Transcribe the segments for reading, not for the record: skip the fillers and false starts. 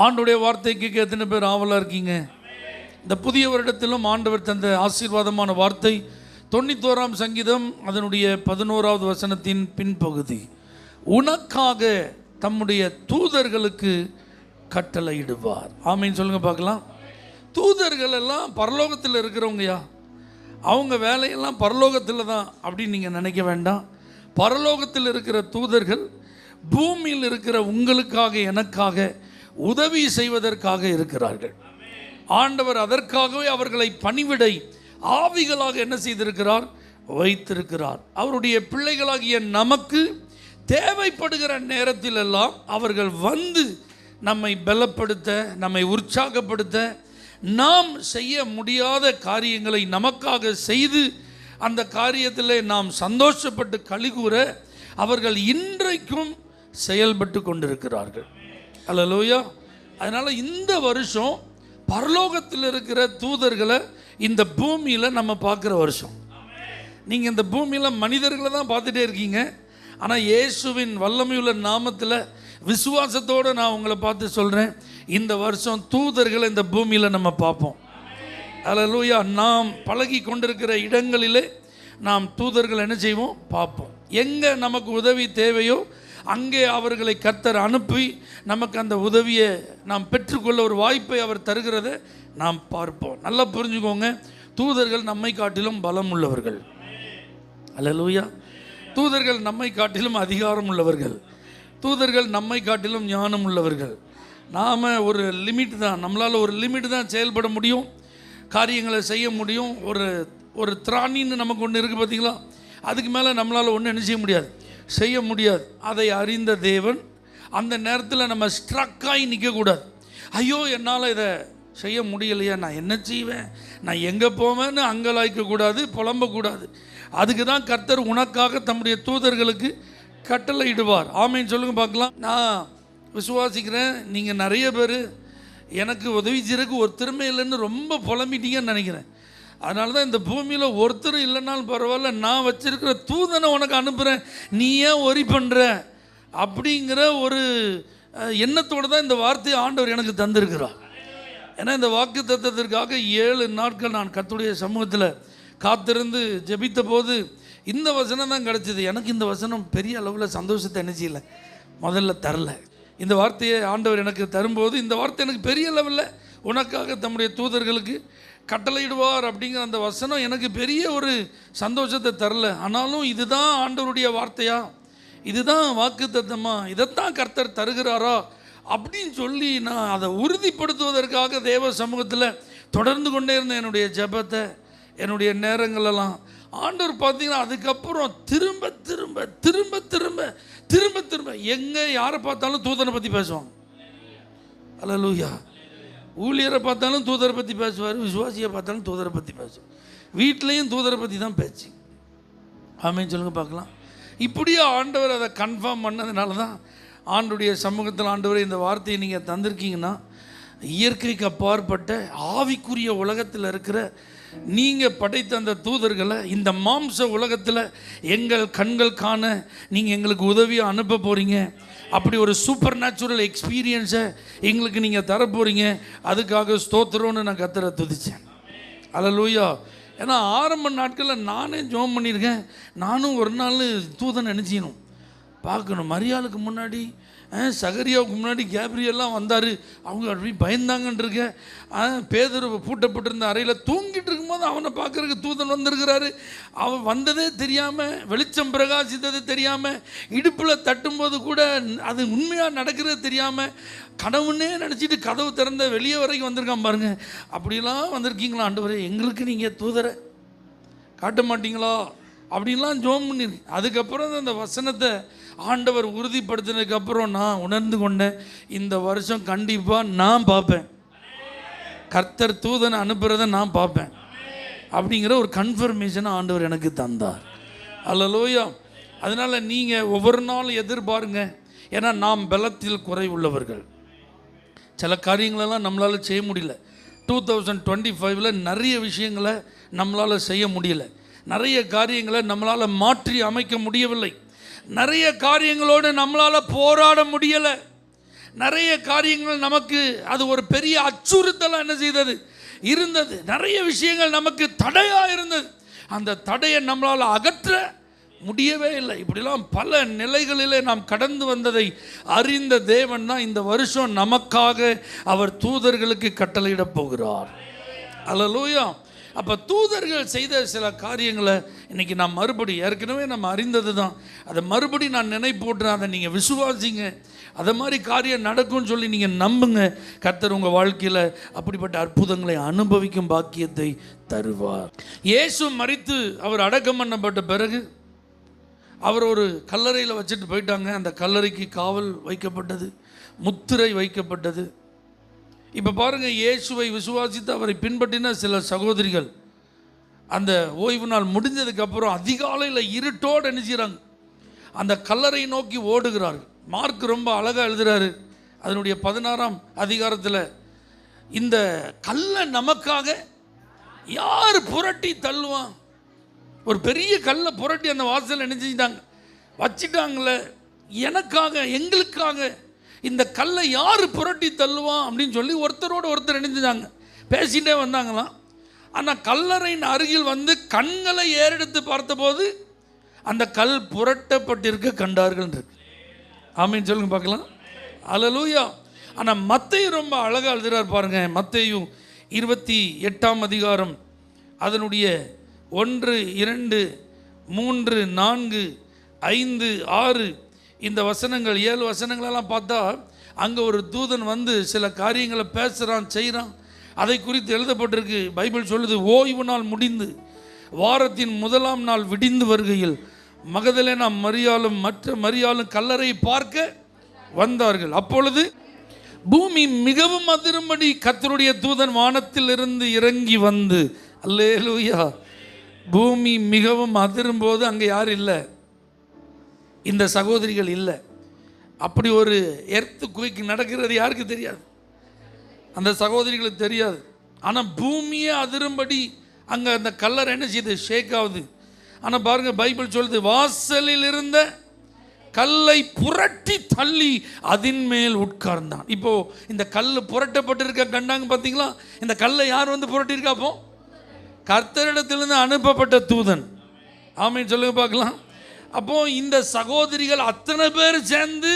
ஆண்டவருடைய வார்த்தைக்கு எத்தனை பேர் ஆவலாக இருக்கீங்க? இந்த புதிய வருடத்திலும் ஆண்டவர் தந்த ஆசீர்வாதமான வார்த்தை 91ஆம் சங்கீதம் அதனுடைய 11வது வசனத்தின் பின்பகுதி. உனக்காக தம்முடைய தூதர்களுக்கு கட்டளையிடுவார். ஆமீன் சொல்லுங்க பார்க்கலாம். தூதர்கள் எல்லாம் பரலோகத்தில் இருக்கிறவங்கயா, அவங்க வேலையெல்லாம் பரலோகத்தில் தான் அப்படின்னு நீங்கள் நினைக்க வேண்டாம். பரலோகத்தில் இருக்கிற தூதர்கள் பூமியில் இருக்கிற உங்களுக்காக எனக்காக உதவி செய்வதற்காக இருக்கிறார்கள். ஆண்டவர் அதற்காகவே அவர்களை பணிவிடை ஆவிகளாக என்ன செய்திருக்கிறார்? வைத்திருக்கிறார். அவருடைய பிள்ளைகளாகிய நமக்கு தேவைப்படுகிற நேரத்தில் எல்லாம் அவர்கள் வந்து நம்மை பலப்படுத்த, நம்மை உற்சாகப்படுத்த, நாம் செய்ய முடியாத காரியங்களை நமக்காக செய்து அந்த காரியத்தில் நாம் சந்தோஷப்பட்டு கலிகூற அவர்கள் இன்றைக்கும் செயல்பட்டு கொண்டிருக்கிறார்கள். அல்லேலூயா. அதனால் இந்த வருஷம் பரலோகத்தில் இருக்கிற தூதர்களை இந்த பூமியில் நம்ம பார்க்குற வருஷம். நீங்கள் இந்த பூமியில் மனிதர்களை தான் பார்த்துட்டே இருக்கீங்க. ஆனால் இயேசுவின் வல்லமையுள்ள நாமத்தில் விசுவாசத்தோடு நான் உங்களை பார்த்து சொல்கிறேன், இந்த வருஷம் தூதர்களை இந்த பூமியில் நம்ம பார்ப்போம். அல்லேலூயா. நாம் பழகி கொண்டிருக்கிற இடங்களிலே நாம் தூதர்கள் என்ன செய்வோம்? பார்ப்போம். எங்கே நமக்கு உதவி தேவையோ அங்கே அவர்களை கர்த்தர் அனுப்பி நமக்கு அந்த உதவியை நாம் பெற்றுக்கொள்ள ஒரு வாய்ப்பை அவர் தருகிறத நாம் பார்ப்போம். நல்லா புரிஞ்சுக்கோங்க, தூதர்கள் நம்மை காட்டிலும் பலம் உள்ளவர்கள். அல்லேலூயா. தூதர்கள் நம்மை காட்டிலும் அதிகாரம் உள்ளவர்கள். தூதர்கள் நம்மை காட்டிலும் ஞானம் உள்ளவர்கள். நாம் ஒரு லிமிட் தான், நம்மளால் ஒரு லிமிட் தான் செயல்பட முடியும், காரியங்களை செய்ய முடியும். ஒரு திராணின்னு நமக்கு ஒன்று இருக்குது பார்த்தீங்களா, அதுக்கு மேலே நம்மளால் ஒன்றும் என்ன செய்ய முடியாது, செய்ய முடியாது. அதை அறிந்த தேவன் அந்த நேரத்தில் நம்ம ஸ்ட்ரக்காகி நிற்கக்கூடாது. ஐயோ என்னால் இதை செய்ய முடியலையா, நான் என்ன செய்வேன், நான் எங்கே போவேன்னு அங்கலாய்க்கக்கூடாது, புலம்பக்கூடாது. அதுக்கு தான் கர்த்தர் உனக்காக தம்முடைய தூதர்களுக்கு கட்டளையிடுவார். ஆமீன் சொல்லுங்க பார்க்கலாம். நான் விசுவாசிக்கிறேன், நீங்கள் நிறைய பேர் எனக்கு உதவி செய்யறதுக்கு ஒரு திறமை இல்லைன்னு ரொம்ப புலம்பிட்டீங்கன்னு நினைக்கிறேன். அதனால தான் இந்த பூமியில் ஒருத்தர் இல்லைனாலும் பரவாயில்ல, நான் வச்சிருக்கிற தூதனை உனக்கு அனுப்புகிறேன், நீ ஏன் ஒரி பண்ணுற அப்படிங்கிற ஒரு எண்ணத்தோடு தான் இந்த வார்த்தையை ஆண்டவர் எனக்கு தந்திருக்கிறார். ஏன்னா இந்த வாக்கு தத்தத்திற்காக 7 நாட்கள் நான் கர்த்தருடைய சமூகத்தில் காத்திருந்து ஜெபித்த போது இந்த வசனம் தான் கிடச்சிது. எனக்கு இந்த வசனம் பெரிய அளவில் சந்தோஷத்தை என்ன செய்யலை, முதல்ல தரல. இந்த வார்த்தையை ஆண்டவர் எனக்கு தரும்போது இந்த வார்த்தை எனக்கு பெரிய லெவலில் உனக்காக தம்முடைய தூதர்களுக்கு கட்டளையிடுவார் அப்படிங்கிற அந்த வசனம் எனக்கு பெரிய ஒரு சந்தோஷத்தை தரல. ஆனாலும் இதுதான் ஆண்டவருடைய வார்த்தையா, இதுதான் வாக்கு தத்தமா, இதைத்தான் கர்த்தர் தருகிறாரா அப்படின்னு சொல்லி நான் அதை உறுதிப்படுத்துவதற்காக தேவ சமூகத்தில் தொடர்ந்து கொண்டே இருந்தேன் என்னுடைய ஜெபத்தை, என்னுடைய நேரங்களெல்லாம். ஆண்டவர் பார்த்தீங்கன்னா அதுக்கப்புறம் திரும்ப திரும்ப திரும்ப திரும்ப திரும்ப திரும்ப எங்கே யாரை பார்த்தாலும் தூதனை பற்றி பேசுவாங்க. அல்லேலூயா. ஊழியரை பார்த்தாலும் தூதரை பற்றி பேசுவார், விசுவாசியை பார்த்தாலும் தூதரை பற்றி பேசுவார், வீட்லேயும் தூதரை பற்றி தான் பேச்சு. ஆமீன் சொல்லுங்க பார்க்கலாம். இப்படியே ஆண்டவர் அதை கன்ஃபார்ம் பண்ணதுனால தான் ஆண்டுடைய சமூகத்தில் ஆண்டவர் இந்த வார்த்தையை நீங்கள் தந்திருக்கீங்கன்னா, இயற்கைக்கு அப்பாற்பட்ட ஆவிக்குரிய உலகத்தில் இருக்கிற நீங்கள் படைத்த அந்த தூதர்களை இந்த மாம்ச உலகத்தில் எங்கள் கண்கள் காண நீங்கள் எங்களுக்கு உதவியாக அனுப்ப போகிறீங்க. அப்படி ஒரு சூப்பர் நேச்சுரல் எக்ஸ்பீரியன்ஸை எங்களுக்கு நீங்கள் தர போகிறீங்க. அதுக்காக ஸ்தோத்திரம்னு நான் கர்த்தரை துதித்தேன். அல்லேலூயா. ஏன்னா ஆரம்ப நாட்களில் நானே ஜெபம் பண்ணியிருக்கேன். நானும் ஒரு நாள் தூதனை நினச்சிக்கணும் பார்க்கணும். மரியாளுக்கு முன்னாடி சகரியாவுக்கு முன்னாடி கேப்ரியெல்லாம் வந்தார், அவங்க அப்படி பயந்தாங்கன்றிருக்க. பேதுரு பூட்டப்பட்டிருந்த அறையில் தூங்கிட்டு இருக்கும்போது அவனை பார்க்குறதுக்கு தூதன் வந்திருக்கிறாரு. அவன் வந்ததே தெரியாமல், வெளிச்சம் பிரகாசித்தது தெரியாமல், இடுப்பில் தட்டும்போது கூட அது உண்மையாக நடக்கிறது தெரியாமல், கனவுன்னே நினச்சிட்டு கதவு திறந்த வெளியே வரைக்கும் வந்திருக்கான் பாருங்க. அப்படிலாம் வந்திருக்கீங்களா ஆண்டவரே, எங்களுக்கு நீங்கள் தூதரை காட்ட மாட்டீங்களா அப்படின்லாம் ஜெபம் பண்ணிருக்கு. அதுக்கப்புறம் தான் அந்த வசனத்தை ஆண்டவர் உறுதிப்படுத்தினதுக்கப்புறம் நான் உணர்ந்து கொண்டேன், இந்த வருஷம் கண்டிப்பாக நான் பார்ப்பேன், கர்த்தர் தூதனை அனுப்புகிறத நான் பார்ப்பேன் அப்படிங்கிற ஒரு கன்ஃபர்மேஷனை ஆண்டவர் எனக்கு தந்தார். அல்லேலூயா. அதனால் நீங்கள் ஒவ்வொரு நாளும் எதிர்பாருங்க. ஏன்னா நாம் பலத்தில் குறை உள்ளவர்கள். சில காரியங்களெல்லாம் நம்மளால் செய்ய முடியல. 2025 நிறைய விஷயங்களை நம்மளால் செய்ய முடியல, நிறைய காரியங்களை நம்மளால் மாற்றி அமைக்க முடியவில்லை, நிறைய காரியங்களோடு நம்மளால் போராட முடியலை, நிறைய காரியங்கள் நமக்கு அது ஒரு பெரிய அச்சுறுத்தலாக என்ன செய்தது இருந்தது. நிறைய விஷயங்கள் நமக்கு தடையாக இருந்தது. அந்த தடையை நம்மளால் அகற்ற முடியவே இல்லை. இப்படிலாம் பல நிலைகளிலே நாம் கடந்து வந்ததை அறிந்த தேவன் தான் இந்த வருஷம் நமக்காக அவர் தூதர்களுக்கு கட்டளையிட போகிறார். அல்லேலூயா. அப்போ தூதர்கள் செய்த சில காரியங்களை இன்றைக்கி நான் ஏற்கனவே நம்ம அறிந்தது தான், அதை மறுபடி நான் நினைப்போட்டுறேன். அதை நீங்கள் விசுவாசிங்க, அதை மாதிரி காரியம் நடக்கும்னு சொல்லி நீங்கள் நம்புங்க. கர்த்தர் உங்கள் வாழ்க்கையில் அப்படிப்பட்ட அற்புதங்களை அனுபவிக்கும் பாக்கியத்தை தருவார். இயேசு மரித்து அவர் அடக்கம் பண்ணப்பட்ட பிறகு அவர் ஒரு கல்லறையில் வச்சுட்டு போயிட்டாங்க. அந்த கல்லறைக்கு காவல் வைக்கப்பட்டது, முத்திரை வைக்கப்பட்டது. இப்போ பாருங்கள், இயேசுவை விசுவாசித்து அவரை பின்பற்றின சில சகோதரிகள் அந்த ஓய்வு நாள் முடிஞ்சதுக்கப்புறம் அதிகாலையில் இருட்டோடு என்ன செய்கிறாங்க, அந்த கல்லறை நோக்கி ஓடுகிறார்கள். மார்க் ரொம்ப அழகாக எழுதுகிறாரு அதனுடைய 16ஆம் அதிகாரத்தில், இந்த கல்லை நமக்காக யார் புரட்டி தள்ளுவான்? ஒரு பெரிய கல்லை புரட்டி அந்த வாசலில் என்ன செஞ்சிட்டாங்க, வச்சிட்டாங்களே. எனக்காக, எங்களுக்காக இந்த கல்லை யார் புரட்டி தள்ளுவான் அப்படின்னு சொல்லி ஒருத்தரோடு ஒருத்தர் இணைஞ்சாங்க, பேசிகிட்டே வந்தாங்களாம். ஆனால் கல்லறையின் அருகில் வந்து கண்களை ஏறெடுத்து பார்த்தபோது அந்த கல் புரட்டப்பட்டிருக்க கண்டார்கள் இருக்கு. ஆமீன் சொல்லுங்க பார்க்கலாம். அல்லேலூயா. ஆனால் மத்தேயு ரொம்ப அழகாக எழுதுகிறார் பாருங்க. மத்தேயு 28ஆம் அதிகாரம் அதனுடைய 1, 2, 3, 4, 5, 6 இந்த வசனங்கள் 7 வசனங்களெல்லாம் பார்த்தா அங்கே ஒரு தூதன் வந்து சில காரியங்களை பேசுகிறான், செய்கிறான். அதை குறித்து எழுதப்பட்டிருக்கு. பைபிள் சொல்லுது, ஓய்வு நாள் முடிந்து வாரத்தின் 1ஆம் நாள் விடிந்து வருகையில் மகதலேனா மரியாளும் மற்ற மரியாளும் கல்லறை பார்க்க வந்தார்கள். அப்பொழுது பூமி மிகவும் அதிரும்படி கர்த்தருடைய தூதன் வானத்தில் இருந்து இறங்கி வந்து, அல்லேலூயா, பூமி மிகவும் அதிரும்போது அங்கே யார் இல்லை, இந்த சகோதரிகள் இல்லை. அப்படி ஒரு எர்த்து குயிக் நடக்கிறது யாருக்கு தெரியாது, அந்த சகோதரிகளுக்கு தெரியாது. ஆனால் பூமியே அதிரும்படி அங்கே அந்த கல்லறை என்ன செய்யுது, ஷேக் ஆகுது. ஆனால் பாருங்கள், பைபிள் சொல்லுது, வாசலில் இருந்த கல்லை புரட்டி தள்ளி அதன் மேல் உட்கார்ந்தான். இப்போது இந்த கல் புரட்டப்பட்டிருக்க கண்டாங்க பார்த்தீங்களா? இந்த கல்லை யார் வந்து புரட்டியிருக்கா? அப்போ கர்த்தரிடத்திலிருந்து அனுப்பப்பட்ட தூதன். ஆமீன் சொல்லுங்க பார்க்கலாம். அப்போது இந்த சகோதரிகள் அத்தனை பேர் சேர்ந்து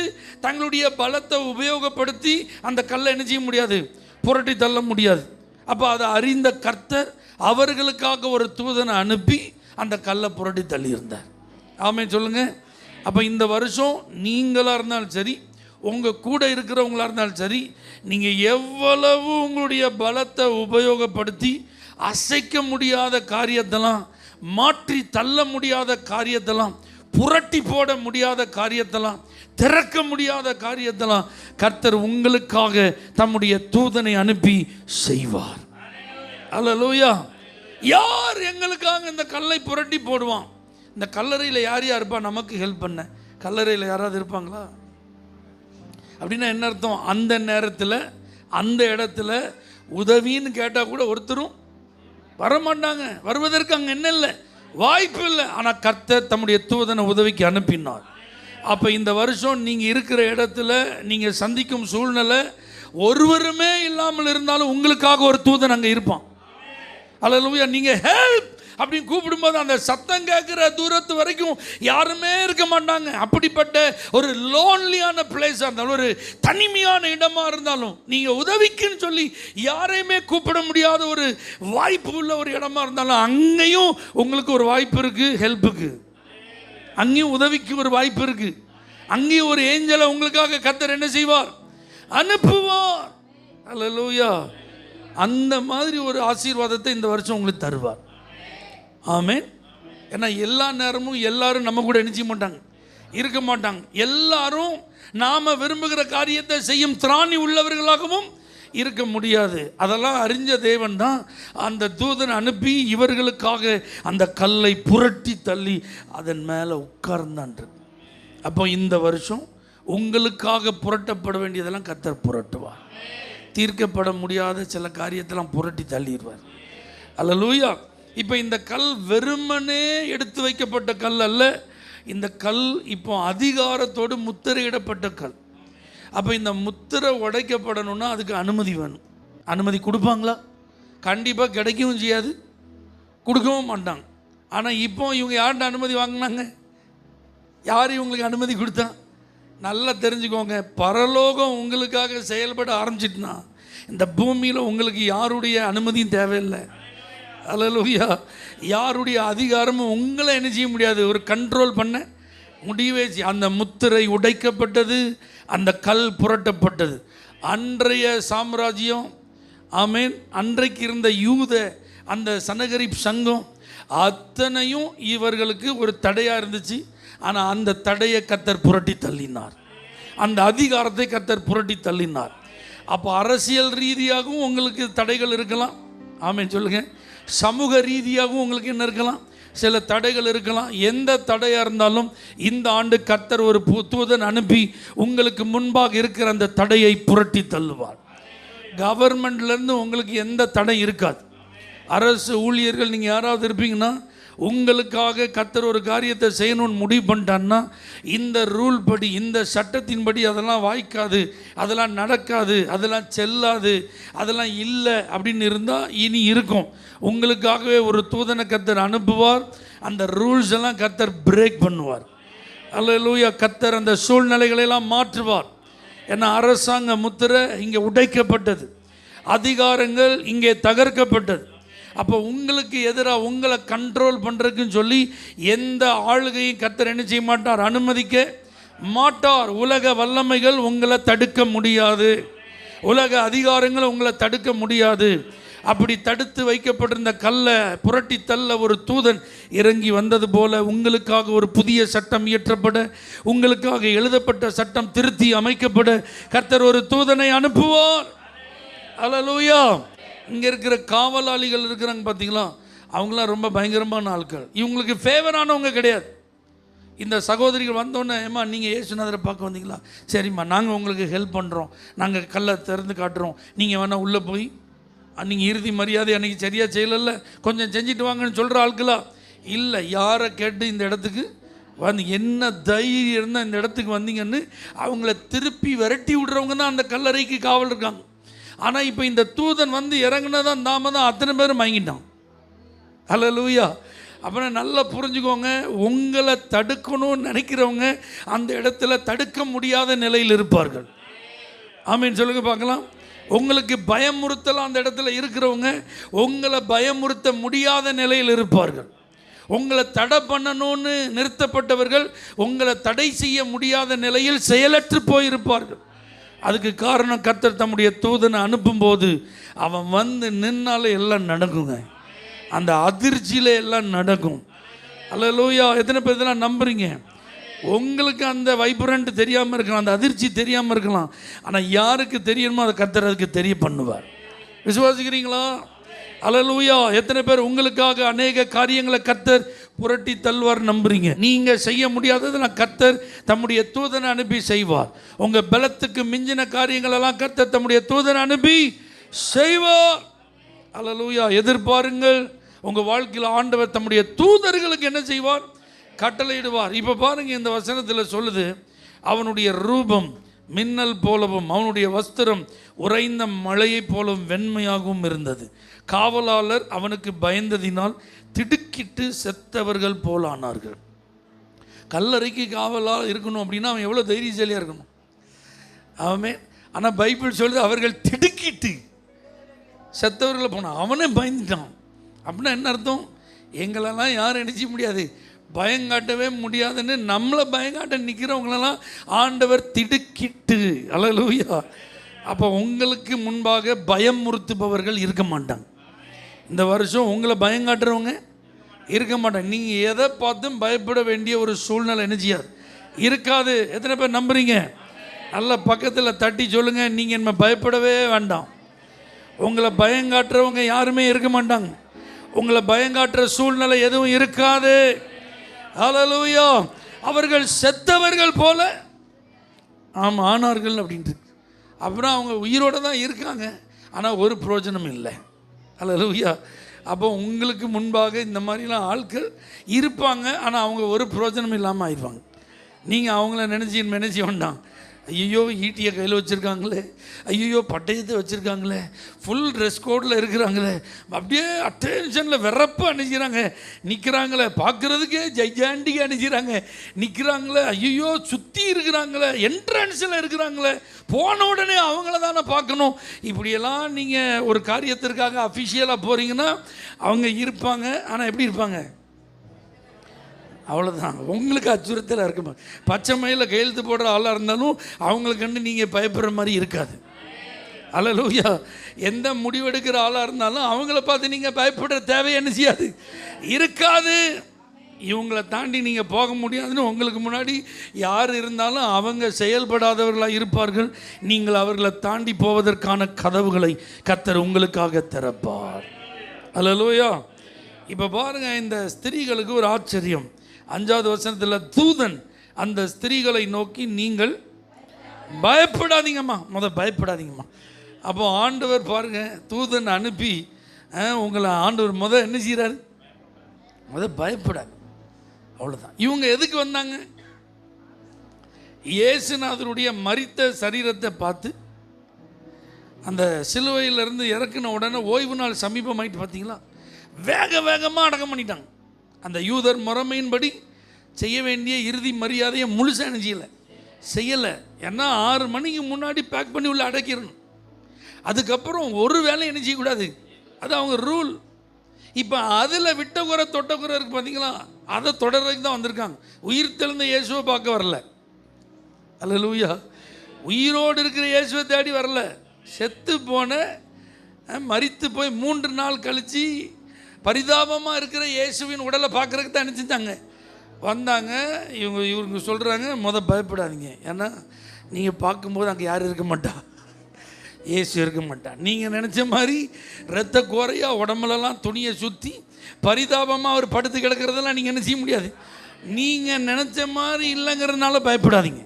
தங்களுடைய பலத்தை உபயோகப்படுத்தி அந்த கல்லை என்ன செய்ய முடியாது, புரட்டி தள்ள முடியாது. அப்போ அதை அறிந்த கர்த்தர் அவர்களுக்காக ஒரு தூதனை அனுப்பி அந்த கல்லை புரட்டி தள்ளியிருந்தார். ஆமீன் சொல்லுங்க. அப்போ இந்த வருஷம் நீங்களாக இருந்தாலும் சரி, உங்கள் கூட இருக்கிறவங்களாக இருந்தாலும் சரி, நீங்கள் எவ்வளவு உங்களுடைய பலத்தை உபயோகப்படுத்தி அசைக்க முடியாத காரியத்தெல்லாம், மாற்றி தள்ள முடியாத காரியத்தெல்லாம், புரட்டி போட முடியாத காரியத்தெல்லாம், திறக்க முடியாத காரியத்தெல்லாம் கர்த்தர் உங்களுக்காக தம்முடைய தூதனை அனுப்பி செய்வார். அல்லேலூயா. யார் எங்களுக்காக இந்த கல்லை புரட்டி போடுவான்? இந்த கல்லறையில் யார் யார் இருப்பா நமக்கு ஹெல்ப் பண்ண? கல்லறையில் யாராவது இருப்பாங்களா? அப்படின்னா என்ன அர்த்தம்? அந்த நேரத்தில் அந்த இடத்துல உதவின்னு கேட்டால் கூட ஒருத்தரும் வரமாட்டாங்க. வருவதற்கு அங்கே என்ன இல்லை, வாய்ப்பு இல்லை. ஆனால் கர்த்தர் தம்முடைய தூதனை உதவிக்கு அனுப்பினார். அப்போ இந்த வருஷம் நீங்கள் இருக்கிற இடத்துல நீங்கள் சந்திக்கும் சூழ்நிலை ஒருவருமே இல்லாமல் இருந்தாலும் உங்களுக்காக ஒரு தூதன் அங்கே இருப்பான். அல்லேலூயா. நீங்கள் ஹெல்ப் அப்படின்னு கூப்பிடும்போது அந்த சத்தம் கேட்குற தூரத்து வரைக்கும் யாருமே இருக்க மாட்டாங்க. அப்படிப்பட்ட ஒரு லோன்லியான பிளேஸாக இருந்தாலும், ஒரு தனிமையான இடமா இருந்தாலும், நீங்கள் உதவிக்குன்னு சொல்லி யாரையுமே கூப்பிட முடியாத ஒரு வாய்ப்பு உள்ள ஒரு இடமா இருந்தாலும், அங்கேயும் உங்களுக்கு ஒரு வாய்ப்பு இருக்குது ஹெல்ப்புக்கு. அங்கேயும் உதவிக்கு ஒரு வாய்ப்பு இருக்குது. அங்கேயும் ஒரு ஏஞ்சலை உங்களுக்காக கர்த்தர் என்ன செய்வார், அனுப்புவார். அல்லேலூயா. அந்த மாதிரி ஒரு ஆசீர்வாதத்தை இந்த வருஷம் உங்களுக்கு தருவார். ஆமென். ஏன்னா எல்லா நேரமும் எல்லாரும் நம்ம கூட நினைச்ச மாட்டாங்க, இருக்க மாட்டாங்க. எல்லாரும் நாம் விரும்புகிற காரியத்தை செய்யும் திராணி உள்ளவர்களாகவும் இருக்க முடியாது. அதெல்லாம் அறிஞ்ச தேவன் தான் அந்த தூதனை அனுப்பி இவர்களுக்காக அந்த கல்லை புரட்டி தள்ளி அதன் மேலே உட்கார்ந்தான். அப்போ இந்த வருஷம் உங்களுக்காக புரட்டப்பட வேண்டியதெல்லாம் கர்த்தர் புரட்டுவார். தீர்க்கப்பட முடியாத சில காரியத்தெல்லாம் புரட்டி தள்ளிடுவார். அல்லேலூயா. இப்போ இந்த கல் வெறுமனே எடுத்து வைக்கப்பட்ட கல் அல்ல. இந்த கல் இப்போ அதிகாரத்தோடு முத்திரையிடப்பட்ட கல். அப்போ இந்த முத்திரை உடைக்கப்படணும்னா அதுக்கு அனுமதி வேணும். அனுமதி கொடுப்பாங்களா? கண்டிப்பாக கிடைக்கவும் செய்யாது, கொடுக்கவும் மாட்டாங்க. ஆனால் இப்போ இவங்க யார்கிட்ட அனுமதி வாங்கினாங்க? யார் இவங்களுக்கு அனுமதி கொடுத்தா? நல்லா தெரிஞ்சுக்கோங்க, பரலோகம் உங்களுக்காக செயல்பட ஆரம்பிச்சிட்டுனா இந்த பூமியில் உங்களுக்கு யாருடைய அனுமதியும் தேவையில்லை. அல்லேலூயா. யாருடைய அதிகாரமும் உங்களை என்ன செய்ய முடியாது, ஒரு கண்ட்ரோல் பண்ண முடியவே. அந்த முத்திரை உடைக்கப்பட்டது, அந்த கல் புரட்டப்பட்டது. அன்றைய சாம்ராஜ்யம், ஆமேன், அன்றைக்கு இருந்த யூத அந்த சனகரிப் சங்கம் அத்தனையும் இவர்களுக்கு ஒரு தடையாக இருந்துச்சு. ஆனால் அந்த தடையை கர்த்தர் புரட்டி தள்ளினார், அந்த அதிகாரத்தை கர்த்தர் புரட்டி தள்ளினார். அப்போ அரசியல் ரீதியாகவும் உங்களுக்கு தடைகள் இருக்கலாம், ஆமேன் சொல்லுங்கள். சமூக ரீதியாகவும் உங்களுக்கு என்ன இருக்கலாம், சில தடைகள் இருக்கலாம். எந்த தடையாக இருந்தாலும் இந்த ஆண்டு கர்த்தர் ஒரு தூதன் அனுப்பி உங்களுக்கு முன்பாக இருக்கிற அந்த தடையை புரட்டி தள்ளுவார். கவர்மெண்ட்லேருந்து உங்களுக்கு எந்த தடை இருக்காது. அரசு ஊழியர்கள் நீங்கள் யாராவது இருப்பீங்கன்னா, உங்களுக்காக கர்த்தர் ஒரு காரியத்தை செய்யணும்னு முடிவு பண்ணிட்டான்னா, இந்த ரூல் படி, இந்த சட்டத்தின்படி அதெல்லாம் வாய்க்காது, அதெல்லாம் நடக்காது, அதெல்லாம் செல்லாது, அதெல்லாம் இல்லை அப்படின்னு இருந்தால் இனி இருக்கும். உங்களுக்காகவே ஒரு தூதனை கர்த்தர் அனுப்புவார். அந்த ரூல்ஸ் எல்லாம் கர்த்தர் பிரேக் பண்ணுவார். அல்லேலூயா. கர்த்தர் அந்த சூழ்நிலைகளெல்லாம் மாற்றுவார். ஏன்னா அரசாங்க முத்திரை இங்கே உடைக்கப்பட்டது, அதிகாரங்கள் இங்கே தகர்க்கப்பட்டது. அப்போ உங்களுக்கு எதிராக உங்களை கண்ட்ரோல் பண்ணுறதுக்குன்னு சொல்லி எந்த ஆளுகையும் கர்த்தர் என்ன செய்ய மாட்டார், அனுமதிக்க மாட்டார். உலக வல்லமைகள் உங்களை தடுக்க முடியாது, உலக அதிகாரங்கள் உங்களை தடுக்க முடியாது. அப்படி தடுத்து வைக்கப்பட்டிருந்த கல்லை புரட்டி தள்ள ஒரு தூதன் இறங்கி வந்தது போல உங்களுக்காக ஒரு புதிய சட்டம் இயற்றப்பட, உங்களுக்காக எழுதப்பட்ட சட்டம் திருத்தி அமைக்கப்பட கர்த்தர் ஒரு தூதனை அனுப்புவார். அல்லேலூயா. இங்கே இருக்கிற காவலாளிகள் இருக்கிறாங்க பார்த்தீங்களா, அவங்களாம் ரொம்ப பயங்கரமான ஆட்கள். இவங்களுக்கு ஃபேவரானவங்க கிடையாது. இந்த சகோதரிகள் வந்தோடனே, ஏம்மா நீங்கள் இயேசுநாதரை பார்க்க வந்தீங்களா? சரிம்மா, நாங்கள் உங்களுக்கு ஹெல்ப் பண்ணுறோம், நாங்கள் கல்லை திறந்து காட்டுறோம், நீங்கள் வேணால் உள்ளே போய் நீங்கள் இறுதி மரியாதை அன்றைக்கி சரியாக செய்யலைல்ல, கொஞ்சம் செஞ்சுட்டு வாங்கன்னு சொல்கிற ஆட்களா? இல்லை. யாரை கேட்டு இந்த இடத்துக்கு வந்து என்ன தைரியம் இருந்தால் இந்த இடத்துக்கு வந்தீங்கன்னு அவங்கள திருப்பி விரட்டி விடுறவங்க தான் அந்த கல்லறைக்கு காவல் இருக்காங்க. ஆனால் இப்போ இந்த தூதன் வந்து இறங்குனதான் நாம தான் அத்தனை பேரும் வாங்கிட்டான். அல்லேலூயா. அப்புறம் நல்லா புரிஞ்சுக்கோங்க, உங்களை தடுக்கணும்னு நினைக்கிறவங்க அந்த இடத்துல தடுக்க முடியாத நிலையில் இருப்பார்கள். ஆமீன் சொல்லுங்க பார்க்கலாம். உங்களுக்கு பயமுறுத்தலாம் அந்த இடத்துல இருக்கிறவங்க உங்களை பயமுறுத்த முடியாத நிலையில் இருப்பார்கள். உங்களை தடை பண்ணணும்னு நிறுத்தப்பட்டவர்கள் உங்களை தடை செய்ய முடியாத நிலையில் செயலற்று போயிருப்பார்கள். அதுக்கு காரணம் கர்த்தர் தம்முடைய தூதனை அனுப்பும்போது அவன் வந்து நின்னாலே எல்லாம் நடக்குங்க. அந்த அதிர்ச்சியில் எல்லாம் நடக்கும். அல்லேலூயா. எத்தனை பேர் இதெல்லாம் நம்புறீங்க? உங்களுக்கு அந்த வைப்ரண்ட் தெரியாமல் இருக்கலாம், அந்த அதிர்ச்சி தெரியாமல் இருக்கலாம். ஆனால் யாருக்கு தெரியணுமோ அதை கர்த்தர் அதுக்கு தெரிய பண்ணுவார். விசுவாசிக்கிறீங்களா? அல்லேலூயா. எத்தனை பேர் உங்களுக்காக அநேக காரியங்களை கர்த்தர் புரட்டி தள்ளுவார் நம்புறீங்க? நீங்கள் செய்ய முடியாதது நான் கர்த்தர் தம்முடைய தூதனை அனுப்பி செய்வார். உங்கள் பலத்துக்கு மிஞ்சின காரியங்களெல்லாம் கர்த்தர் தம்முடைய தூதனை அனுப்பி செய்வார். அல்லேலூயா. எதிர்பாருங்கள், உங்கள் வாழ்க்கையில் ஆண்டவர் தம்முடைய தூதர்களுக்கு என்ன செய்வார்? கட்டளையிடுவார். இப்போ பாருங்க, இந்த வசனத்தில் சொல்லுது, அவனுடைய ரூபம் மின்னல் போலவும் அவனுடைய வஸ்திரம் உறைந்த மழையை போலவும் வெண்மையாகவும் இருந்தது. காவலாளர் அவனுக்கு பயந்ததினால் திடுக்கிட்டு செத்தவர்கள் போலானார்கள். கல்லறைக்கு காவலாக இருக்கணும் அப்படின்னா அவன் எவ்வளோ தைரியசாலியாக இருக்கணும் அவன். ஆனால் பைபிள் சொல்லுது அவர்கள் திடுக்கிட்டு செத்தவர்களை போனான். அவனே பயந்துட்டான். அப்படின்னா என்ன அர்த்தம்? எங்களெல்லாம் யாரும் நினைச்ச முடியாது, பயங்காட்டவே முடியாதுன்னு நம்மளை பயங்காட்ட நிற்கிறவங்களெல்லாம் ஆண்டவர் திடுக்கிட்டு. அல்லேலூயா. அப்போ உங்களுக்கு முன்பாக பயமுறுத்துபவர்கள் இருக்க மாட்டாங்க. இந்த வருஷம் உங்களை பயங்காட்டுறவங்க இருக்க மாட்டாங்க. நீங்கள் எதை பார்த்தும் பயப்பட வேண்டிய ஒரு சூழ்நிலை என்ன செய்யாது, இருக்காது. எத்தனை பேர் நம்புறீங்க? நல்ல பக்கத்தில் தட்டி சொல்லுங்கள், நீங்கள் என்ன பயப்படவே வேண்டாம். உங்களை பயங்காட்டுறவங்க யாருமே இருக்க மாட்டாங்க. உங்களை பயங்காட்டுற சூழ்நிலை எதுவும் இருக்காது. ஹல்லேலூயா. அவர்கள் செத்தவர்கள் போல ஆனார்கள் அப்படின்ட்டு. அப்புறம் அவங்க உயிரோடு தான் இருக்காங்க, ஆனால் ஒரு பிரயோஜனம் இல்லை. ஹல்லேலூயா. அப்போ உங்களுக்கு முன்பாக இந்த மாதிரிலாம் ஆட்கள் இருப்பாங்க, ஆனால் அவங்க ஒரு பிரயோஜனம் இல்லாமல் ஆயிடுவாங்க. நீங்கள் அவங்கள நினச்சி வேண்டாம். ஐயோ ஈட்டியை கையில் வச்சுருக்காங்களே, ஐயோ பட்டயத்தை வச்சுருக்காங்களே, ஃபுல் ட்ரெஸ் கோடில் இருக்கிறாங்களே, அப்படியே அட்டென்ஷனில் வெறப்பு அணிஞ்சிறாங்க, நிற்கிறாங்களே, பார்க்குறதுக்கே ஜைஜாண்டிக்கு அணிஞ்சிறாங்க, நிற்கிறாங்களே, ஐயோ சுற்றி இருக்கிறாங்களே, என்ட்ரன்ஸில் இருக்கிறாங்களே, போன உடனே அவங்கள தானே பார்க்கணும். இப்படியெல்லாம் நீங்கள் ஒரு காரியத்திற்காக அஃபிஷியலாக போகிறீங்கன்னா அவங்க இருப்பாங்க. ஆனால் எப்படி இருப்பாங்க? அவ்வளோதான். உங்களுக்கு அச்சுறுத்தலாக இருக்குமா? பச்சை மயில கையெழுத்து போடுற ஆளாக இருந்தாலும் அவங்களுக்கு கண்டு நீங்கள் பயப்படுற மாதிரி இருக்காது. அல்லேலூயா. எந்த முடிவெடுக்கிற ஆளாக இருந்தாலும் அவங்கள பார்த்து நீங்கள் பயப்படுற தேவை என்ன செய்யாது, இருக்காது. இவங்களை தாண்டி நீங்கள் போக முடியாதுன்னு உங்களுக்கு முன்னாடி யார் இருந்தாலும் அவங்க செயல்படாதவர்களாக இருப்பார்கள். நீங்கள் அவர்களை தாண்டி போவதற்கான கதவுகளை கர்த்தர் உங்களுக்காக திறப்பார். அல்லேலூயா. இப்போ பாருங்கள், இந்த ஸ்திரீகளுக்கு ஒரு ஆச்சரியம். 5வது வசனத்தில் தூதன் அந்த ஸ்திரீகளை நோக்கி நீங்கள் பயப்படாதீங்கம்மா, பயப்படாதீங்கம்மா. அப்போ ஆண்டவர் பாருங்கள், தூதன் அனுப்பி உங்களை ஆண்டவர் என்ன செய்கிறாரு, பயப்படாது. அவ்வளோதான். இவங்க எதுக்கு வந்தாங்க? இயேசுநாதருடைய மரித்த சரீரத்தை பார்த்து அந்த சிலுவையிலிருந்து இறக்குன உடனே ஓய்வு நாள் சமீபமாயிட்டு பார்த்தீங்களா, வேகமாக அடக்கம் பண்ணிட்டாங்க. அந்த யூதர் முறைமையின்படி செய்ய வேண்டிய இறுதி மரியாதையை முழுசாக செய்யலை. ஏன்னா 6 மணிக்கு முன்னாடி பேக் பண்ணி உள்ள அடக்கிடணும். அதுக்கப்புறம் ஒரு வேலை என்ன செய்யக்கூடாது, அது அவங்க ரூல். இப்போ அதில் விட்ட குறை தொட்ட குறை இருக்குது பார்த்தீங்களா, அதை தொடர்றதுக்கு தான் வந்திருக்காங்க. உயிர் தெழுந்த இயேசுவை பார்க்க வரல. அல்லேலூயா. உயிரோடு இருக்கிற இயேசுவை தேடி வரல. செத்து போன மரித்து போய் 3 நாள் கழித்து பரிதாபமாக இருக்கிற இயேசுவின் உடலை பார்க்குறதுக்கு தான் நினச்சிட்டாங்க வந்தாங்க. இவங்க சொல்கிறாங்க, பயப்படாதீங்க. ஏன்னா நீங்கள் பார்க்கும்போது அங்கே யாரும் இருக்க மாட்டா, இயேசு இருக்க மாட்டா. நீங்கள் நினச்ச மாதிரி இரத்த கோரையாக உடம்புலலாம் துணியை சுற்றி பரிதாபமாக அவர் படுத்து கிடக்கிறதெல்லாம் நீங்கள் என்ன செய்ய முடியாது. நீங்கள் நினச்ச மாதிரி இல்லைங்கிறதுனால பயப்படாதீங்க.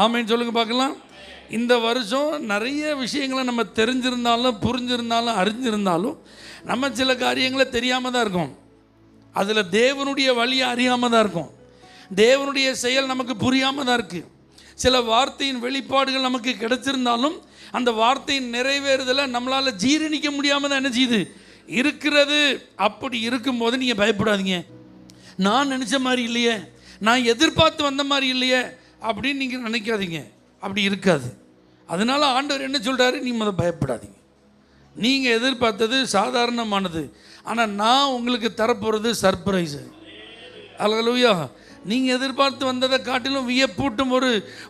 ஆமேன்னு சொல்லுங்கள் பார்க்கலாம். இந்த வருஷம் நிறைய விஷயங்களை நம்ம தெரிஞ்சிருந்தாலும் புரிஞ்சிருந்தாலும் அறிஞ்சிருந்தாலும் நம்ம சில காரியங்களை தெரியாமல் தான் இருக்கும். அதில் தேவனுடைய வழியை அறியாமல் தான் இருக்கும். தேவனுடைய செயல் நமக்கு புரியாமல் தான் இருக்குது. சில வார்த்தையின் வெளிப்பாடுகள் நமக்கு கிடைச்சிருந்தாலும் அந்த வார்த்தையின் நிறைவேறுதலை நம்மளால் ஜீரணிக்க முடியாமல் தான் என்ன செய்யுது இருக்கிறது. அப்படி இருக்கும்போது நீங்கள் பயப்படாதீங்க. நான் நினச்ச மாதிரி இல்லையே, நான் எதிர்பார்த்து வந்த மாதிரி இல்லையே அப்படின்னு நீங்கள் நினைக்காதீங்க. அப்படி இருக்காது. அதனால் ஆண்டவர் என்ன சொல்கிறாரு, நீ பயப்படாதீங்க. நீங்கள் எதிர்பார்த்தது சாதாரணமானது, ஆனால் நான் உங்களுக்கு தரப்போகிறது சர்ப்ரைஸு. அல்லேலூயா. நீங்கள் எதிர்பார்த்து வந்ததை காட்டிலும் வியப்பூட்டும்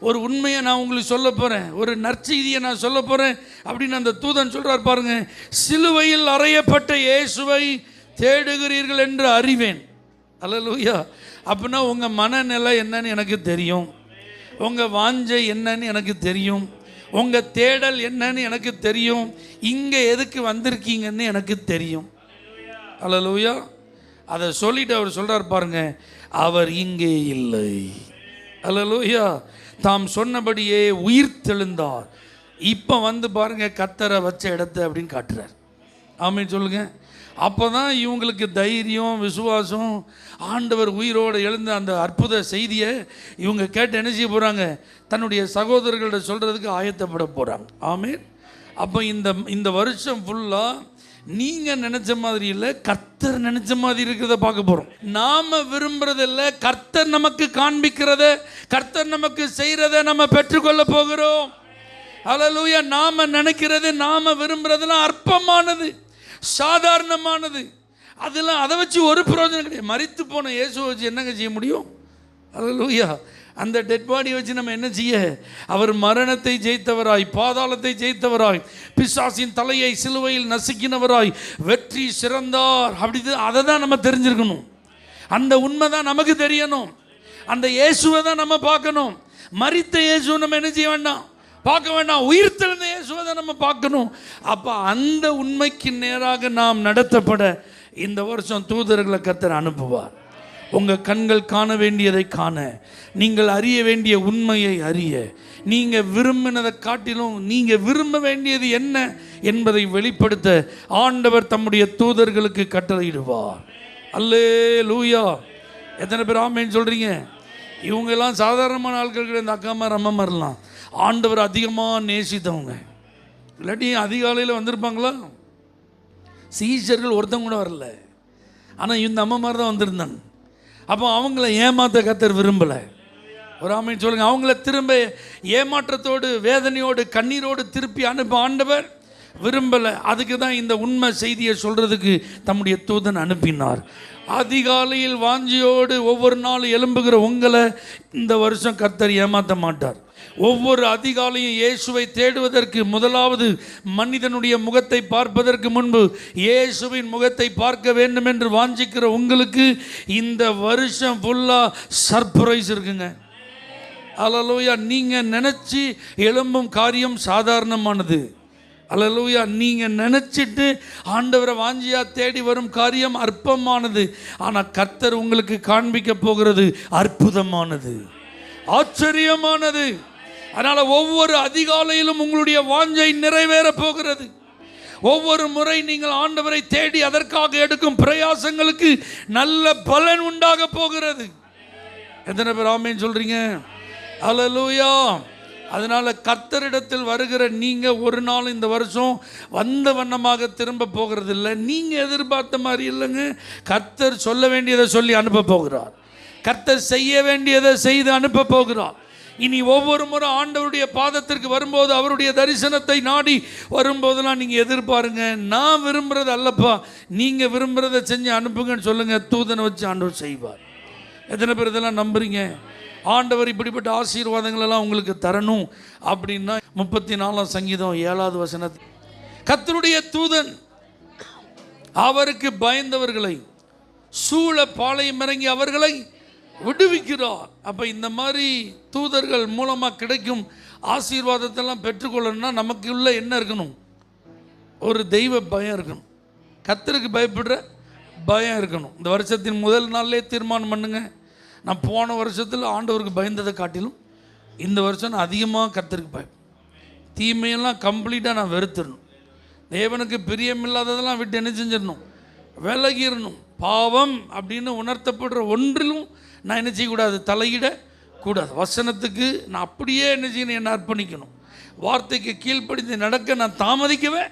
ஒரு உண்மையை நான் உங்களுக்கு சொல்ல போகிறேன், ஒரு நற்செய்தியை நான் சொல்ல போகிறேன் அப்படின்னு அந்த தூதன் சொல்கிறார் பாருங்க. சிலுவையில் அறையப்பட்ட இயேசுவை தேடுகிறீர்கள் என்று அறிவேன். அல்லேலூயா. அப்படின்னா உங்கள் மனநிலை என்னன்னு எனக்கு தெரியும், உங்கள் வாஞ்சை என்னன்னு எனக்கு தெரியும், உங்கள் தேடல் என்னன்னு எனக்கு தெரியும், இங்கே எதுக்கு வந்திருக்கீங்கன்னு எனக்கு தெரியும். அல்லேலூயா. அதை சொல்லிட்டு அவர் சொல்கிறார் பாருங்க, அவர் இங்கே இல்லை. அல்லேலூயா. தாம் சொன்னபடியே உயிர் தெழுந்தார். இப்போ பாருங்க கர்த்தரை வச்ச இடத்த அப்படின்னு காட்டுறார். ஆமென் சொல்லுங்க. அப்போ தான் இவங்களுக்கு தைரியம், விசுவாசம். ஆண்டவர் உயிரோடு எழுந்த அந்த அற்புத செய்தியை இவங்க கேட்டு என்ன செய்ய போகிறாங்க, தன்னுடைய சகோதரர்கள்ட்ட சொல்கிறதுக்கு ஆயத்தப்பட போகிறாங்க. ஆமென். அப்போ இந்த வருஷம் ஃபுல்லாக நீங்கள் நினச்ச மாதிரி இல்லை, கர்த்தர் நினச்ச மாதிரி இருக்கிறத பார்க்க போகிறோம். நாம் விரும்புறதில்லை, கர்த்தர் நமக்கு காண்பிக்கிறத, கர்த்தர் நமக்கு செய்கிறத நம்ம பெற்றுக்கொள்ள போகிறோம். அல்லேலூயா. நாம் நினைக்கிறது, நாம் விரும்புறதெல்லாம் அற்பமானது, சாதாரணமானது. அதெல்லாம் அதை வச்சு ஒரு பிரயோஜனம் கிடையாது. மரித்து போன இயேசுவை வச்சு என்னங்க செய்ய முடியும்? அல்லேலூயா. அந்த டெட் பாடியை வச்சு நம்ம என்ன செய்ய? அவர் மரணத்தை ஜெயித்தவராய், பாதாளத்தை ஜெயித்தவராய், பிசாசின் தலையை சிலுவையில் நசுக்கினவராய் வெற்றி சிறந்தார். அப்படி அதை தான் நம்ம தெரிஞ்சிருக்கணும். அந்த உண்மை தான் நமக்கு தெரியணும். அந்த இயேசுவை தான் நம்ம பார்க்கணும். மரித்த இயேசுவை நம்ம என்ன செய்ய வேண்டாம், பார்க்க வேண்டாம். உயிர் தெழுந்த இயேசுவை தான் நம்ம பார்க்கணும். அப்போ அந்த உண்மைக்கு நேராக நாம் நடத்தப்பட இந்த வருஷம் தூதர்களை கர்த்தர் அனுப்புவார். உங்கள் கண்கள் காண வேண்டியதை காண, நீங்கள் அறிய வேண்டிய உண்மையை அறிய, நீங்கள் விரும்பினதை காட்டிலும் நீங்கள் விரும்ப வேண்டியது என்ன என்பதை வெளிப்படுத்த ஆண்டவர் தம்முடைய தூதர்களுக்கு கட்டளையிடுவார். அல்லேலூயா. எத்தனை பேர் ஆமென் சொல்கிறீங்க? இவங்கெல்லாம் சாதாரணமான ஆட்கள் கிடையாது. இந்த அக்காமா ரம்மா மாதிரிலாம் ஆண்டவர் அதிகமாக நேசித்தவங்க. இல்லாட்டி அதிகாலையில் வந்திருப்பாங்களா? சீஷர்கள் ஒருத்தவங்க கூட வரல. ஆனால் இந்த அம்மா மாதிரி தான் வந்திருந்தாங்க. அப்போ அவங்கள ஏமாற்ற கர்த்தர் விரும்பலை. ஒரு ஆமென் சொல்லுங்க. அவங்கள திரும்ப ஏமாற்றத்தோடு, வேதனையோடு, கண்ணீரோடு திருப்பி அனுப்ப ஆண்டவர் விரும்பலை. அதுக்கு தான் இந்த உண்மை செய்தியை சொல்கிறதுக்கு தம்முடைய தூதன் அனுப்பினார். அதிகாலையில் வாஞ்சியோடு ஒவ்வொரு நாளும் எழும்புகிற உங்களை இந்த வருஷம் கர்த்தர் ஏமாற்ற மாட்டார். ஒவ்வொரு அதிகாலையும் இயேசுவை தேடுவதற்கு, முதலாவது மனிதனுடைய முகத்தை பார்ப்பதற்கு முன்பு இயேசுவின் முகத்தை பார்க்க வேண்டும் என்று வாஞ்சிக்கிற உங்களுக்கு இந்த வருஷம் ஃபுல்லாக சர்ப்ரைஸ் இருக்குங்க. அல்லேலூயா. நீங்கள் நினச்சி எழும்பும் காரியம் சாதாரணமானது. அல்லேலூயா. நீங்கள் நினச்சிட்டு ஆண்டவரை வாஞ்சியா தேடி வரும் காரியம் அற்பமானது. ஆனால் கர்த்தர் உங்களுக்கு காண்பிக்க போகிறது அற்புதமானது, ஆச்சரியமானது. அதனால் ஒவ்வொரு அதிகாலையிலும் உங்களுடைய வாஞ்சை நிறைவேற போகிறது. ஒவ்வொரு முறை நீங்கள் ஆண்டவரை தேடி அதற்காக எடுக்கும் பிரயாசங்களுக்கு நல்ல பலன் உண்டாக போகிறது. எத்தனை பேர் ஆமென் சொல்றீங்க? அல்லேலூயா. அதனால் கர்த்தரிடத்தில் வருகிற நீங்கள் ஒரு நாள் இந்த வருஷம் வந்த வண்ணமாக திரும்ப போகிறது இல்லை. நீங்கள் எதிர்பார்த்த மாதிரி இல்லைங்க. கர்த்தர் சொல்ல வேண்டியதை சொல்லி அனுப்ப போகிறார். கர்த்தர் செய்ய வேண்டியதை செய்து அனுப்ப போகிறார். இனி ஒவ்வொரு முறை ஆண்டவருடைய பாதத்திற்கு வரும்போது, அவருடைய தரிசனத்தை நாடி வரும்போதெல்லாம் நீங்கள் எதிர்பாருங்க, நான் விரும்புகிறது அல்லப்பா, நீங்கள் விரும்புகிறத செஞ்சு அனுப்புங்கன்னு சொல்லுங்கள். தூதனை வச்சு ஆண்டவர் செய்வார். எத்தனை பேர் இதெல்லாம் நம்புறீங்க? ஆண்டவர் இப்படிப்பட்ட ஆசீர்வாதங்களெல்லாம் உங்களுக்கு தரணும் அப்படின்னா 34 சங்கீதம் 7வது வசனத்தில் கர்த்தருடைய தூதன் அவருக்கு பயந்தவர்களை சூழ பாளையம் இறங்கி அவர்களை விடுவிக்கிறார். அப்போ இந்த மாதிரி தூதர்கள் மூலமாக கிடைக்கும் ஆசீர்வாதத்தெல்லாம் பெற்றுக்கொள்ளணும்னா நமக்கு உள்ள என்ன இருக்கணும்? ஒரு தெய்வ பயம் இருக்கணும். கர்த்தருக்கு பயப்படுற பயம் இருக்கணும். இந்த வருஷத்தின் முதல் நாள்லேயே தீர்மானம் பண்ணுங்க, நான் போன வருஷத்தில் ஆண்டவருக்கு பயந்ததை காட்டிலும் இந்த வருஷம் நான் அதிகமாக கர்த்தருக்கு பயம். தீமையெல்லாம் கம்ப்ளீட்டாக நான் வெறுத்துடணும். தேவனுக்கு பிரியமில்லாததெல்லாம் விட்டு என்ன செஞ்சிடணும்? விலகிடணும். பாவம் அப்படின்னு உணர்த்தப்படுற ஒன்றிலும் நான் என்ன செய்யக்கூடாது? தலையிடக்கூடாது. வசனத்துக்கு நான் அப்படியே என்ன செய்யணும்? என்னை அர்ப்பணிக்கணும். வார்த்தைக்கு கீழ்ப்படிந்து நடக்க நான் தாமதிக்கவே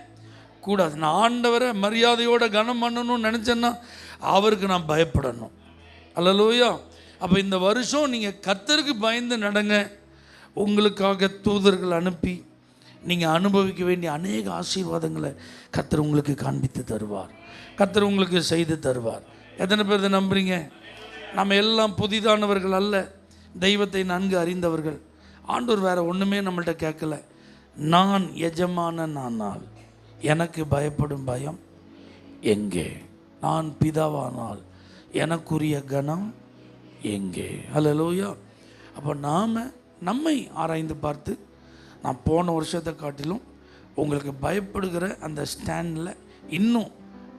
கூடாது. நான் ஆண்டவரை மரியாதையோடு கனம் பண்ணணும்னு நினச்சேன்னா அவருக்கு நான் பயப்படணும். அல்லேலூயா. அப்போ இந்த வருஷம் நீங்கள் கர்த்தருக்கு பயந்து நடங்க. உங்களுக்காக தூதர்கள் அனுப்பி நீங்கள் அனுபவிக்க வேண்டிய அநேக ஆசீர்வாதங்களை கர்த்தர் உங்களுக்கு காண்பித்து தருவார். கர்த்தர் உங்களுக்கு செய்து தருவார். எத்தனை பேர் இதை நம்புறீங்க? நம்ம எல்லாம் புதிதானவர்கள் அல்ல, தெய்வத்தை நன்கு அறிந்தவர்கள். ஆண்டவர் வேறு ஒன்றுமே நம்மள்கிட்ட கேட்கல. நான் எஜமானன் ஆனால் எனக்கு பயப்படும் பயம் எங்கே? நான் பிதாவானால் எனக்குரிய கனம் எங்கே? அல்லேலூயா. அப்போ நாம் நம்மை ஆராய்ந்து பார்த்து, நான் போன வருஷத்தை காட்டிலும் உங்களுக்கு பயப்படுகிற அந்த ஸ்டாண்டில் இன்னும்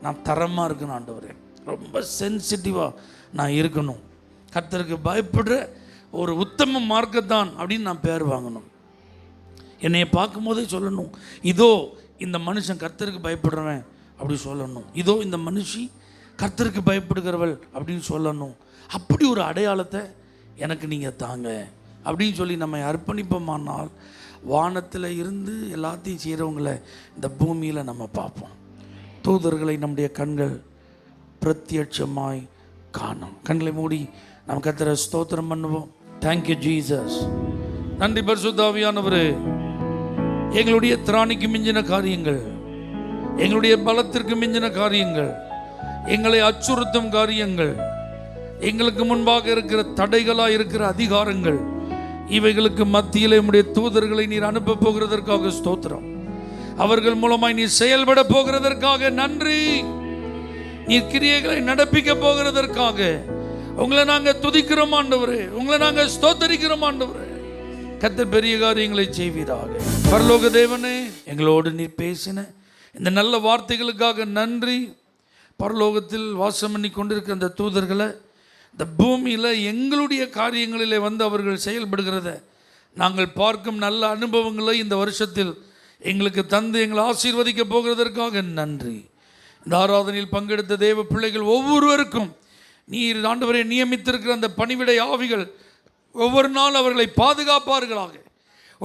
நான் தரமாக இருக்கணும். ஆண்டவரே, ரொம்ப சென்சிட்டிவாக நான் இருக்கணும். கர்த்தருக்கு பயப்படுற ஒரு உத்தம மார்க்கத்தான் அப்படின்னு நான் பேர் வாங்கணும். என்னைய பார்க்கும்போதே சொல்லணும், இதோ இந்த மனுஷன் கர்த்தருக்கு பயப்படுறவன் அப்படி சொல்லணும். இதோ இந்த மனுஷி கர்த்தருக்கு பயப்படுகிறவள் அப்படின்னு சொல்லணும். அப்படி ஒரு அடையாளத்தை எனக்கு நீங்கள் தாங்க அப்படின்னு சொல்லி நம்ம அர்ப்பணிப்போமானால் வானத்தில் இருந்து எல்லாத்தையும் செய்கிறவங்களை இந்த பூமியில் நம்ம பார்ப்போம். தூதர்களை நம்முடைய கண்கள் பிரத்யட்சமாய் காணும். கண்களை மூடி நம்ம கர்த்தரை ஸ்தோத்திரம் பண்ணுவோம். Thank you Jesus. நன்றி பரிசுத்த ஆவியானவரே. எங்களுடைய திராணிக்கு மிஞ்சின காரியங்கள், எங்களுடைய பலத்திற்கு மிஞ்சின காரியங்கள், எங்களை அச்சுறுத்தும் காரியங்கள், எங்களுக்கு முன்பாக இருக்கிற தடைகளாக இருக்கிற அதிகாரங்கள், இவைகளுக்கு மத்தியில் உம்முடைய தூதர்களை நீர் அனுப்ப போகிறதற்காக ஸ்தோத்திரம். அவர்கள் மூலமாய் நீ செயல்பட போகிறதற்காக நன்றி. நீர் கிரியைகளை நடப்பிக்க போகிறதற்காக உங்களை நாங்கள் துதிக்கிறோம் ஆண்டவரே, உங்களை நாங்கள் ஸ்தோத்தரிக்கிறோம் ஆண்டவரே. கர்த்தர் பெரிய காரியங்களை செய்வீராக. பரலோக தேவனே, எங்களோடு நீர் பேசின இந்த நல்ல வார்த்தைகளுக்காக நன்றி. பரலோகத்தில் வாசம் பண்ணி கொண்டிருக்கிற அந்த தூதர்களை இந்த பூமியில் எங்களுடைய காரியங்களிலே வந்து அவர்கள் செயல்படுகிறத நாங்கள் பார்க்கும் நல்ல அனுபவங்களை இந்த வருஷத்தில் எங்களுக்கு தந்து எங்களை ஆசீர்வதிக்க போகிறதற்காக நன்றி. இந்த ஆராதனையில் பங்கெடுத்த தேவ பிள்ளைகள் ஒவ்வொருவருக்கும் நீர் ஆண்டவரை நியமித்திருக்கிற அந்த பணிவிடை ஆவிகள் ஒவ்வொரு நாள் அவர்களை பாதுகாப்பார்களாக.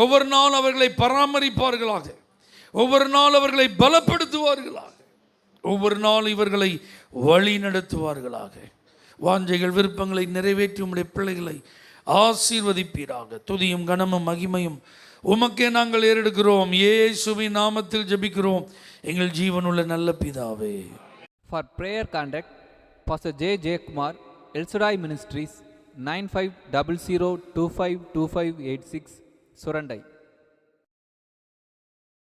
ஒவ்வொரு நாள் அவர்களை பராமரிப்பார்களாக, ஒவ்வொரு நாள் அவர்களை பலப்படுத்துவார்களாக, ஒவ்வொரு நாள் இவர்களை வழி நடத்துவார்களாக. வாஞ்சைகள் விருப்பங்களை நிறைவேற்றி உம்முடைய பிள்ளைகளை ஆசீர்வதிப்பீராக. துதியும் கனமும் மகிமையும் உமக்கே நாங்கள் ஏறெடுக்கிறோம். இயேசுவின் நாமத்தில் ஜெபிக்கிறோம் எங்கள் ஜீவனுள்ள நல்ல பிதாவே. For prayer contact, Pastor J. Kumar, El Shaddai Ministries, 9500252586, Surandai.